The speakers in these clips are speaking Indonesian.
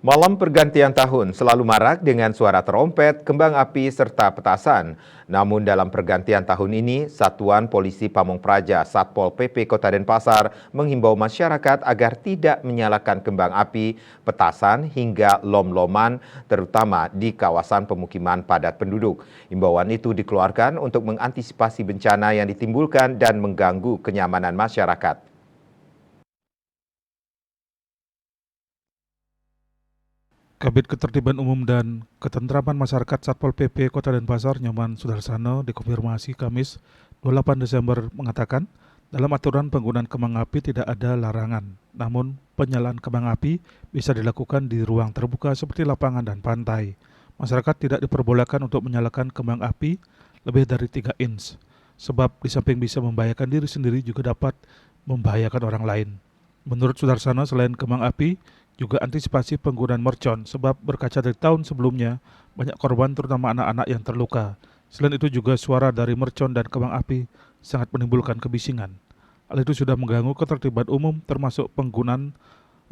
Malam pergantian tahun selalu marak dengan suara trompet, kembang api, serta petasan. Namun dalam pergantian tahun ini, Satuan Polisi Pamong Praja Satpol PP Kota Denpasar menghimbau masyarakat agar tidak menyalakan kembang api, petasan, hingga lom-loman, terutama di kawasan pemukiman padat penduduk. Himbauan itu dikeluarkan untuk mengantisipasi bencana yang ditimbulkan dan mengganggu kenyamanan masyarakat. Kabid Ketertiban Umum dan Ketentraman Masyarakat Satpol PP Kota Denpasar Nyoman Sudarsano dikonfirmasi Kamis 28 Desember mengatakan dalam aturan penggunaan kembang api tidak ada larangan, namun penyalaan kembang api bisa dilakukan di ruang terbuka seperti lapangan dan pantai. Masyarakat tidak diperbolehkan untuk menyalakan kembang api lebih dari 3 inch, sebab di samping bisa membahayakan diri sendiri juga dapat membahayakan orang lain. Menurut Sudarsano, selain kembang api, juga antisipasi penggunaan mercon, sebab berkaca dari tahun sebelumnya, banyak korban terutama anak-anak yang terluka. Selain itu juga suara dari mercon dan kembang api sangat menimbulkan kebisingan. Hal itu sudah mengganggu ketertiban umum termasuk penggunaan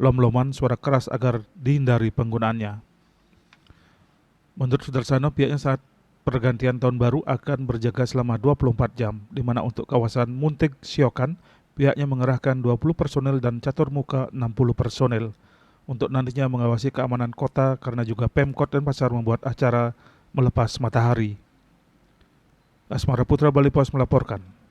lom-loman suara keras agar dihindari penggunaannya. Menurut Sudarsano, pihaknya saat pergantian tahun baru akan berjaga selama 24 jam, di mana untuk kawasan Muntik Siokan, pihaknya mengerahkan 20 personel dan catur muka 60 personel untuk nantinya mengawasi keamanan kota karena juga Pemkot Denpasar membuat acara melepas matahari. Asmara Putra Bali Pos melaporkan.